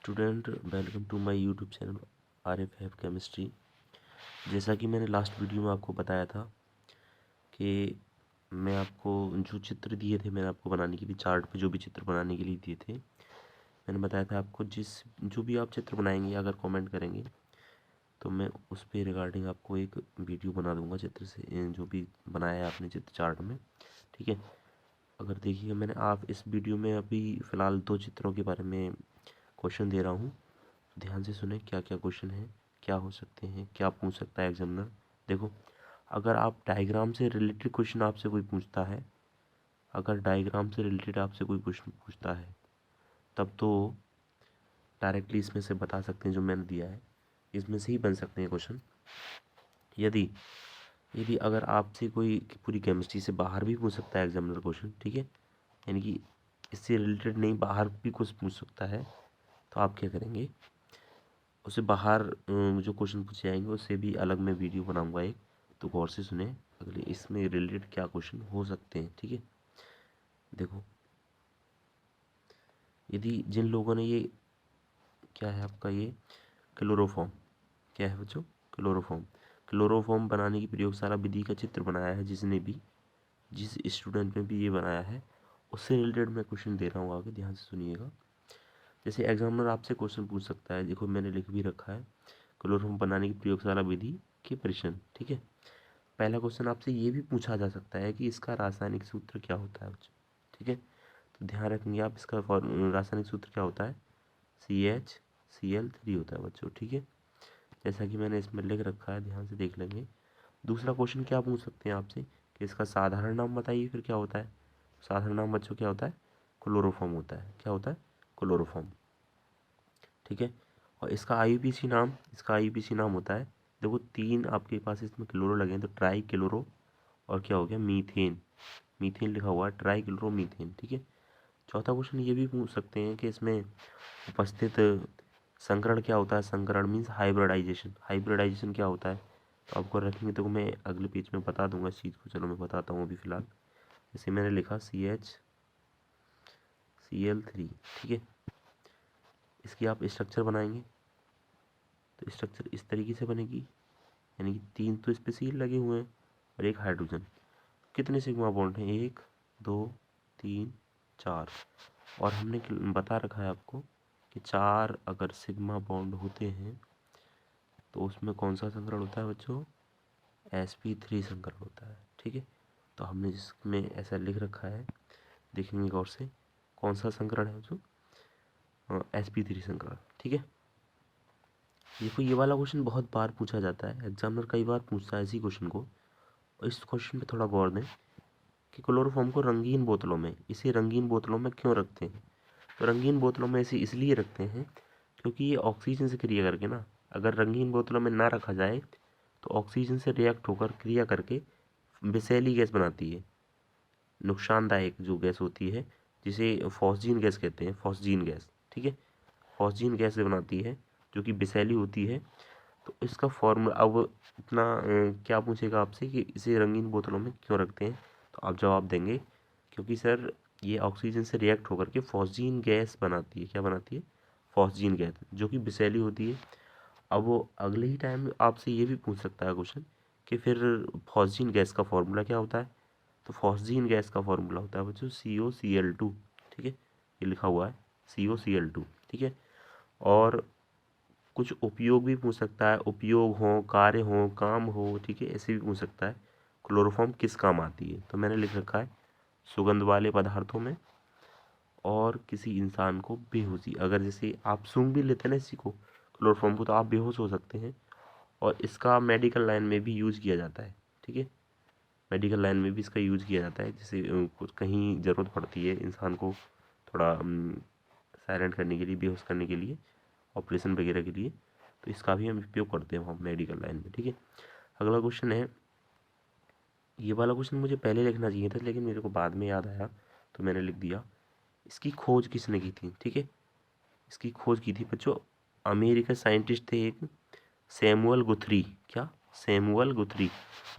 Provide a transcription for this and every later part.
Student, welcome to my YouTube channel RFF chemistry. जैसा कि मैंने लास्ट वीडियो में आपको बताया था कि मैं आपको जो चित्र दिए थे, मैंने आपको बनाने के लिए चार्ट पे जो भी चित्र बनाने के लिए दिए थे, मैंने बताया था आपको जो भी आप चित्र बनाएंगे अगर कमेंट करेंगे तो मैं उस पे रिगार्डिंग आपको एक वीडियो बना दूंगा चित्र से, जो भी बनाया है आपने चित्र चार्ट में। ठीक है, अगर देखिएगा मैंने आप इस वीडियो में अभी फ़िलहाल 2 चित्रों के बारे में क्वेश्चन दे रहा हूँ। ध्यान से सुने क्या क्या क्वेश्चन है, क्या हो सकते हैं, क्या पूछ सकता है एग्जामिनर। देखो, अगर आप डायग्राम से रिलेटेड क्वेश्चन आपसे कोई पूछता है, अगर डायग्राम से रिलेटेड आपसे कोई क्वेश्चन पूछता है तब तो डायरेक्टली इसमें से बता सकते हैं, जो मैंने दिया है इसमें से ही बन सकते हैं क्वेश्चन। यदि यदि अगर आपसे कोई पूरी केमिस्ट्री से बाहर भी पूछ सकता है एग्जामिनर क्वेश्चन, ठीक है, यानी कि इससे रिलेटेड नहीं बाहर भी कुछ पूछ सकता है, तो आप क्या करेंगे, उससे बाहर जो क्वेश्चन पूछे जाएंगे उससे भी अलग मैं वीडियो बनाऊंगा एक, तो गौर से सुने अगले इसमें रिलेटेड क्या क्वेश्चन हो सकते हैं। ठीक है, देखो, यदि जिन लोगों ने ये क्या है आपका ये क्लोरोफॉर्म, क्या है बच्चों, क्लोरोफॉर्म, क्लोरोफॉर्म बनाने की प्रयोगशाला विधि का चित्र बनाया है, जिस स्टूडेंट ने भी ये बनाया है उससे रिलेटेड मैं क्वेश्चन दे रहा हूँ आगे, ध्यान से सुनिएगा। जैसे एग्जामिनर आपसे क्वेश्चन पूछ सकता है, देखो मैंने लिख भी रखा है, क्लोरोफॉर्म बनाने की प्रयोगशाला विधि के प्रश्न। ठीक है, पहला क्वेश्चन आपसे ये भी पूछा जा सकता है कि इसका रासायनिक सूत्र क्या होता है बच्चों। ठीक है, तो ध्यान रखेंगे आप, इसका रासायनिक सूत्र क्या होता है, CHCl3 होता है बच्चों। ठीक है, जैसा कि मैंने इसमें लिख रखा है, ध्यान से देख लेंगे। दूसरा क्वेश्चन क्या पूछ सकते हैं आपसे कि इसका साधारण नाम बताइए, फिर क्या होता है, साधारण नाम बच्चों क्या होता है, क्लोरोफॉर्म होता है। क्या होता है, क्लोरोफॉर्म। ठीक है, और इसका IUPAC नाम होता है, देखो 3 आपके पास इसमें क्लोरो लगे हैं, तो ट्राई क्लोरो और क्या हो गया, मीथेन, मीथेन लिखा हुआ है, ट्राई क्लोरो मीथेन। ठीक है, चौथा क्वेश्चन ये भी पूछ सकते हैं कि इसमें उपस्थित संकरण क्या होता है, संकरण मीन्स हाइब्रिडाइजेशन, हाइब्रिडाइजेशन क्या होता है, तो आपको रखेंगे तो मैं अगले पेज में बता दूंगा इस चीज़ को। चलो मैं बताता हूँ अभी फ़िलहाल, जैसे मैंने लिखा CHCl3। ठीक है, इसकी आप स्ट्रक्चर बनाएंगे तो स्ट्रक्चर इस तरीके से बनेगी, यानी कि 3 तो इस पे सील लगे हुए हैं और एक हाइड्रोजन। कितने सिग्मा बॉन्ड हैं, 1 2 3 4, और हमने बता रखा है आपको कि 4 अगर सिग्मा बॉन्ड होते हैं तो उसमें कौन सा संकरण होता है बच्चों, sp3 संकरण होता है। ठीक है, तो हमने जिसमें ऐसा लिख रखा है, देखेंगे गौर से, कौन सा संकरण है बच्चों, sp3 संकरण। ठीक है, देखो ये वाला क्वेश्चन बहुत बार पूछा जाता है, एग्जामिनर कई बार पूछता है इसी क्वेश्चन को, और इस क्वेश्चन पे थोड़ा गौर दें कि क्लोरोफॉर्म को रंगीन बोतलों में, इसे रंगीन बोतलों में क्यों रखते हैं। तो रंगीन बोतलों में इसे इसलिए रखते हैं क्योंकि ये ऑक्सीजन से क्रिया करके ना, अगर रंगीन बोतलों में ना रखा जाए तो ऑक्सीजन से रिएक्ट होकर क्रिया करके विषैली गैस बनाती है, नुकसानदायक जो गैस होती है, जिसे फॉस्जीन गैस कहते हैं, फॉस्जीन गैस। ठीक है, फॉस्जीन गैस से बनाती है जो कि विषैली होती है। तो इसका फॉर्मूला अब इतना क्या पूछेगा आपसे कि इसे रंगीन बोतलों में क्यों रखते हैं, तो आप जवाब देंगे क्योंकि सर ये ऑक्सीजन से रिएक्ट होकर के फॉस्जीन गैस बनाती है। क्या बनाती है, फॉस्जीन गैस, जो कि विषैली होती है। अब वो अगले ही टाइम आपसे ये भी पूछ सकता है क्वेश्चन कि फिर फॉस्जीन गैस का फॉर्मूला क्या होता है, तो फॉस्जीन गैस का फॉर्मूला होता है बच्चों COCl2। ठीक है, ये लिखा हुआ है COCl2। ठीक है, और कुछ उपयोग भी पूछ सकता है, उपयोग हो, कार्य हो, काम हो। ठीक है, ऐसे भी पूछ सकता है क्लोरोफॉर्म किस काम आती है, तो मैंने लिख रखा है सुगंध वाले पदार्थों में और किसी इंसान को बेहोशी, अगर जैसे आप सूंघ भी लेते हैं ना इसी को, क्लोरोफॉर्म को, तो आप बेहोश हो सकते हैं, और इसका मेडिकल लाइन में भी यूज़ किया जाता है। ठीक है, मेडिकल लाइन में भी इसका यूज़ किया जाता है, जैसे कुछ कहीं ज़रूरत पड़ती है इंसान को थोड़ा साइलेंट करने के लिए, बेहोश करने के लिए, ऑपरेशन वगैरह के लिए, तो इसका भी हम उपयोग करते हैं वहाँ मेडिकल लाइन में। ठीक है, अगला क्वेश्चन है, ये वाला क्वेश्चन मुझे पहले लिखना चाहिए था लेकिन मेरे को बाद में याद आया तो मैंने लिख दिया। इसकी खोज किसने की थी। ठीक है, इसकी खोज की थी बच्चों, अमेरिकन साइंटिस्ट थे एक, सैमुअल गुथरी। क्या, सैमुअल गुथरी,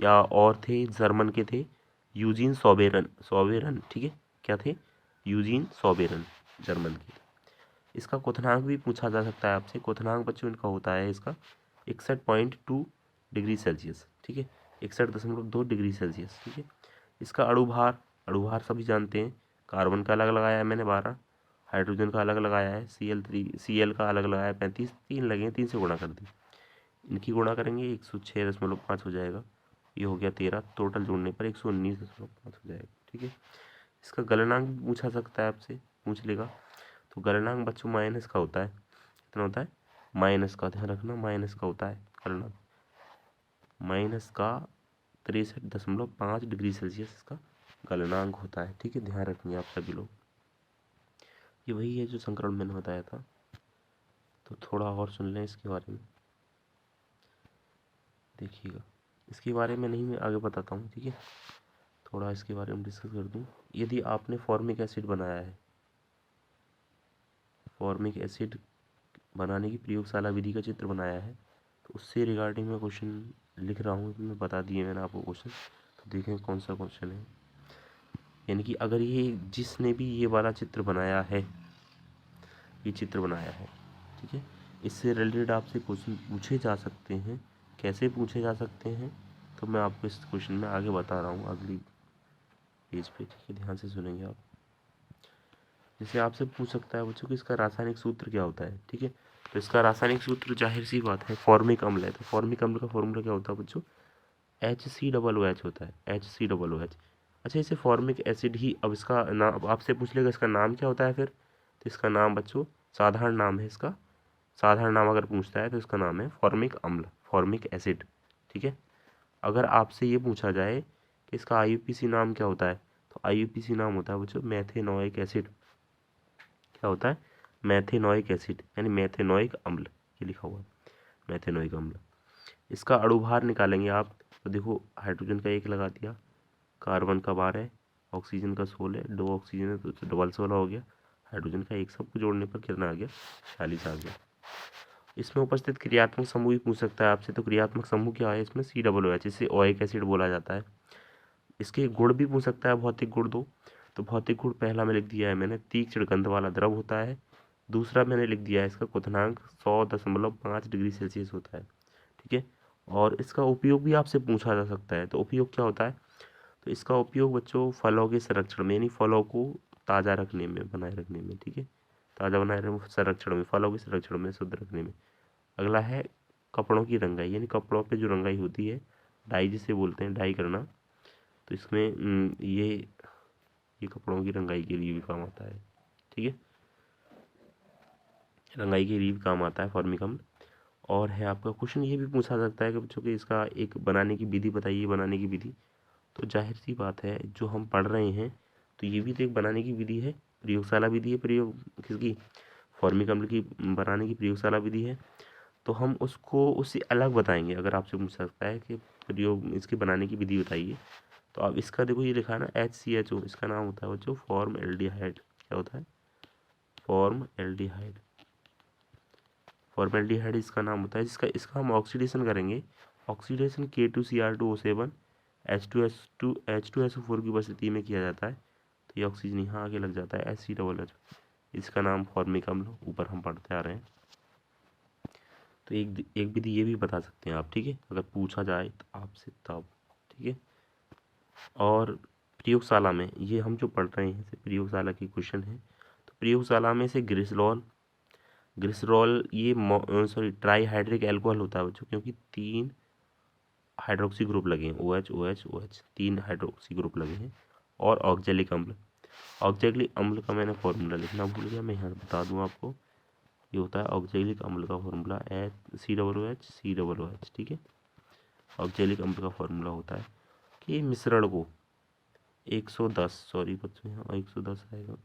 या और थे जर्मन के थे, यूजीन सॉबेरन, सॉबेरन। ठीक है, क्या थे, यूजीन सॉबेरन, जर्मन के। इसका क्वथनांक भी पूछा जा सकता है आपसे। क्वथनांक बच्चों इनका होता है इसका 61.2 डिग्री सेल्सियस, ठीक है, 61.2 डिग्री सेल्सियस, ठीक है। इसका अणुभार सभी जानते हैं, कार्बन का अलग लगाया है मैंने 12, हाइड्रोजन का अलग लगाया है Cl का अलग लगाया है 35, 3 लगे हैं, 3 से गुणा कर दी, इनकी गुणा करेंगे 106.5 हो जाएगा, ये हो गया 13, टोटल जोड़ने पर 119.5 हो जाएगा, ठीक है। इसका गलनांक भी पूछा सकता है आपसे, पूछ लेगा। तो गलनांक बच्चों माइनस का होता है, कितना होता है, माइनस का, ध्यान रखना माइनस का होता है गलनांक, माइनस का 63.5 डिग्री सेल्सियस इसका गलनांक होता है, ठीक है, ध्यान रखेंगे आप सभी लोग। ये वही है जो संक्रमण मैंने बताया था। तो थोड़ा और सुन लें इसके बारे में, देखिएगा, इसके बारे में नहीं मैं आगे बताता हूँ, ठीक है, थोड़ा इसके बारे में डिस्कस कर दूँ। यदि आपने फॉर्मिक एसिड बनाया है, फॉर्मिक एसिड बनाने की प्रयोगशाला विधि का चित्र बनाया है, तो उससे रिगार्डिंग मैं क्वेश्चन लिख रहा हूँ, मैं बता दिए मैंने आपको क्वेश्चन, तो देखें कौन सा क्वेश्चन है। यानी कि अगर ये जिसने भी ये वाला चित्र बनाया है, ये चित्र बनाया है, ठीक है, इससे रिलेटेड आपसे क्वेश्चन पूछे जा सकते हैं। कैसे पूछे जा सकते हैं तो मैं आपको इस क्वेश्चन में आगे बता रहा हूँ अगली पेज पे, ठीक है, ध्यान से सुनेंगे आप। जैसे आपसे पूछ सकता है बच्चों कि इसका रासायनिक सूत्र क्या होता है, ठीक है, तो इसका रासायनिक सूत्र जाहिर सी बात है फॉर्मिक अम्ल है। तो फॉर्मिक अम्ल का फॉर्मूला क्या होता है बच्चों, HCOOH होता है, HCOOH। अच्छा, इसे फॉर्मिक एसिड ही, अब इसका नाम आपसे पूछ लेगा इसका नाम क्या होता है फिर, तो इसका नाम बच्चों साधारण नाम है इसका, साधारण नाम अगर पूछता है तो इसका नाम है फॉर्मिक अम्ल, फॉर्मिक एसिड, ठीक है। अगर आपसे ये पूछा जाए कि इसका IUPAC नाम क्या होता है, तो IUPAC नाम होता है बच्चों मेथेनोइक एसिड। क्या होता है, मेथेनोइक एसिड, यानी मेथेनोइक अम्ल, ये लिखा हुआ है मेथेनोइक अम्ल। इसका अणुभार निकालेंगे आप, तो देखो हाइड्रोजन का 1 लगा दिया, कार्बन का 12, ऑक्सीजन का 16, 2 ऑक्सीजन है तो डबल 16 हो गया, हाइड्रोजन का 1, सबको जोड़ने पर कितना आ गया, 46 आ गया। इसमें उपस्थित क्रियात्मक समूह भी पूछ सकता है आपसे, तो क्रियात्मक समूह क्या है इसमें, COOH, इसे ओइक एसिड बोला जाता है। इसके गुण भी पूछ सकता है, भौतिक गुण दो, तो भौतिक गुण पहला में लिख दिया है मैंने, तीक्ष्ण गंध वाला द्रव होता है। दूसरा मैंने लिख दिया है इसका क्वथनांक 100.5 डिग्री सेल्सियस होता है, ठीक है। और इसका उपयोग भी आपसे पूछा जा सकता है, तो उपयोग क्या होता है, तो इसका उपयोग बच्चों फलों के संरक्षण में, यानी फलों को ताज़ा रखने में, बनाए रखने में, ठीक है, ताज़ा बनाए रखने, संरक्षण में, फलों के संरक्षण में, शुद्ध रखने में। अगला है कपड़ों की रंगाई, यानी कपड़ों पे जो रंगाई होती है, डाई जिसे बोलते हैं, डाई करना, तो इसमें ये कपड़ों की रंगाई के लिए भी काम आता है, ठीक है, रंगाई के लिए भी काम आता है फॉर्मिक अम्ल। और है आपका क्वेश्चन ये भी पूछा सकता है कि बच्चों कि इसका एक बनाने की विधि बताइए, बनाने की विधि। तो जाहिर सी बात है जो हम पढ़ रहे हैं, तो ये भी तो एक बनाने की विधि है, प्रयोगशाला विधि है, प्रयोग किसकी, फॉर्मिक अम्ल की बनाने की प्रयोगशाला विधि है। तो हम उसको उससे अलग बताएंगे। अगर आपसे पूछ सकता है कि प्रयोग इसके बनाने की विधि बताइए, तो आप इसका देखो ये लिखा है ना HCHO, इसका नाम होता है बच्चों फॉर्म एल्डिहाइड। क्या होता है, फॉर्म एल्डिहाइड, फॉर्म एल्डिहाइड इसका नाम होता है, जिसका इसका हम ऑक्सीडेशन करेंगे, ऑक्सीडेशन K2Cr2O7 H2SO4 की उपस्थिति में किया जाता है, तो ये ऑक्सीजन यहाँ आगे लग जाता है HCOOH, इसका नाम फॉर्मिक अम्ल, ऊपर हम पढ़ते आ रहे हैं। तो एक विधि ये भी बता सकते हैं आप, ठीक है, अगर पूछा जाए तो आपसे तब, ठीक है। और प्रयोगशाला में ये हम जो पढ़ रहे हैं प्रयोगशाला की क्वेश्चन है, तो प्रयोगशाला में से ग्लिसरॉल ये ट्राई हाइड्रिक एल्कोहल होता है बच्चों, क्योंकि 3 हाइड्रोक्सी ग्रुप लगे हैं, OH OH OH, 3 hydroxy group लगे हैं। और ऑक्जेलिक अम्ल, ऑक्जेलिक अम्ल का मैंने फॉर्मूला लिखना भूल गया, मैं यहाँ बता दूँ आपको, ये होता है ऑक्जेलिक अम्ल का फॉर्मूला COOH, ठीक है। ऑक्जेलिक अम्ल का फॉर्मूला होता है कि मिश्रण को 110, सॉरी बच्चों यहाँ 110 आएगा,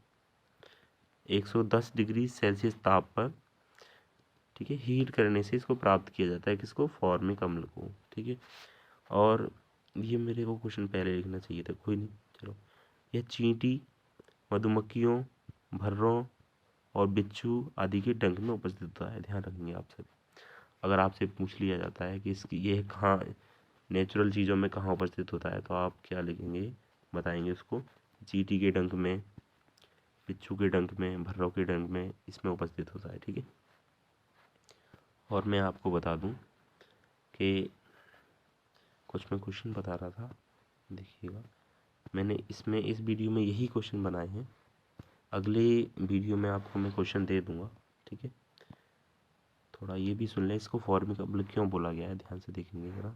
110 डिग्री सेल्सियस ताप पर, ठीक है, हीट करने से इसको प्राप्त किया जाता है, किसको, फॉर्मिक अम्ल को, ठीक है। और ये मेरे को क्वेश्चन पहले लिखना चाहिए था, कोई नहीं, चलो। यह चींटी, मधुमक्खियों, भर्रों और बिच्छू आदि के डंक में उपस्थित होता है, ध्यान रखेंगे आप सभी। अगर आपसे पूछ लिया जाता है कि इसकी ये कहाँ नेचुरल चीज़ों में कहाँ उपस्थित होता है, तो आप क्या लिखेंगे, बताएंगे उसको, चींटी के डंक में, बिच्छू के डंक में, भर्रों के डंक में इसमें उपस्थित होता है। ठीक है, और मैं आपको बता दूं कि कुछ मैं क्वेश्चन बता रहा था, देखिएगा मैंने इसमें इस वीडियो में यही क्वेश्चन बनाए हैं, अगले वीडियो में आपको मैं क्वेश्चन दे दूंगा। ठीक है, थोड़ा ये भी सुन लें, इसको फॉर्मिकम्बल क्यों बोला गया है, ध्यान से देखेंगे ज़रा।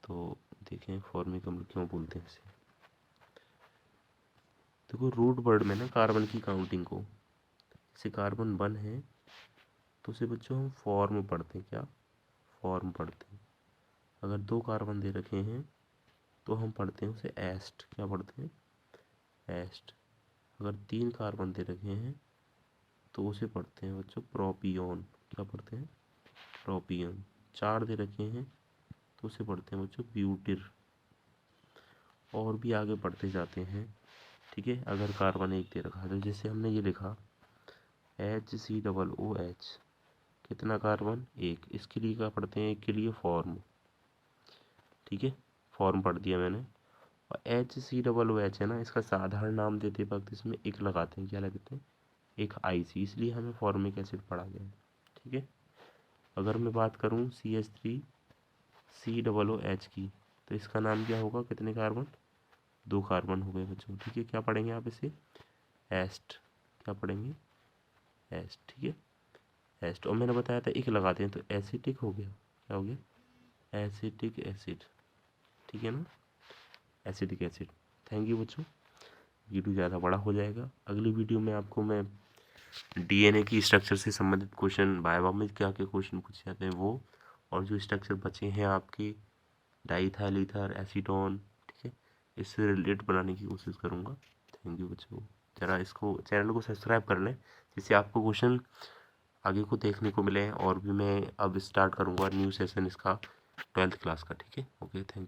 तो देखें फॉर्मिकम्बल क्यों बोलते हैं इसे। देखो रूट वर्ड में ना कार्बन की काउंटिंग को, जैसे कार्बन 1 है तो उसे बच्चों हम फॉर्म पढ़ते हैं, क्या फॉर्म पढ़ते हैं। अगर 2 कार्बन दे रखे हैं तो हम पढ़ते हैं उसे एस्ट, क्या पढ़ते हैं एस्ट। अगर 3 कार्बन दे रखे हैं तो उसे पढ़ते हैं बच्चों प्रोपियोन, क्या पढ़ते हैं प्रोपियोन। 4 दे रखे हैं तो उसे पढ़ते हैं बच्चों ब्यूटिर, और भी आगे पढ़ते जाते हैं। ठीक है, अगर कार्बन 1 दे रखा है तो जैसे हमने ये लिखा HCOOH, कितना कार्बन 1, इसके लिए क्या पढ़ते हैं, एक के लिए फॉर्म। ठीक है, फॉर्म पढ़ दिया मैंने। और HCOOH है ना, इसका साधारण नाम देते वक्त इसमें एक लगाते हैं, क्या लगाते हैं एक IC, इसलिए हमें फॉर्मिक एसिड पढ़ा गया है। ठीक है, अगर मैं बात करूँ CH3COOH की, तो इसका नाम क्या होगा, कितने कार्बन 2 कार्बन हो गए बच्चों। ठीक है, क्या पढ़ेंगे आप इसे एस्ट, क्या पढ़ेंगे एस्ट। ठीक है, एस्ट, और मैंने बताया था एक लगाते हैं तो एसिटिक हो गया, क्या हो गया एसिटिक एसिड। ठीक है ना, एसिटिक एसिड। थैंक यू बच्चों, वीडियो ज़्यादा बड़ा हो जाएगा। अगली वीडियो में आपको मैं DNA की स्ट्रक्चर से संबंधित क्वेश्चन, वाइवा में क्या क्या क्वेश्चन पूछे जाते हैं वो, और जो स्ट्रक्चर बचे हैं आपके डाईथाइल ईथर, एसीटोन, ठीक है, इससे रिलेटेड बनाने की कोशिश करूँगा। थैंक यू बच्चों, ज़रा इसको चैनल को सब्सक्राइब कर लें जिससे आपको क्वेश्चन आगे को देखने को मिले। और भी मैं अब स्टार्ट करूँगा न्यू सेशन इसका 12th क्लास का। ठीक है, ओके, थैंक यू।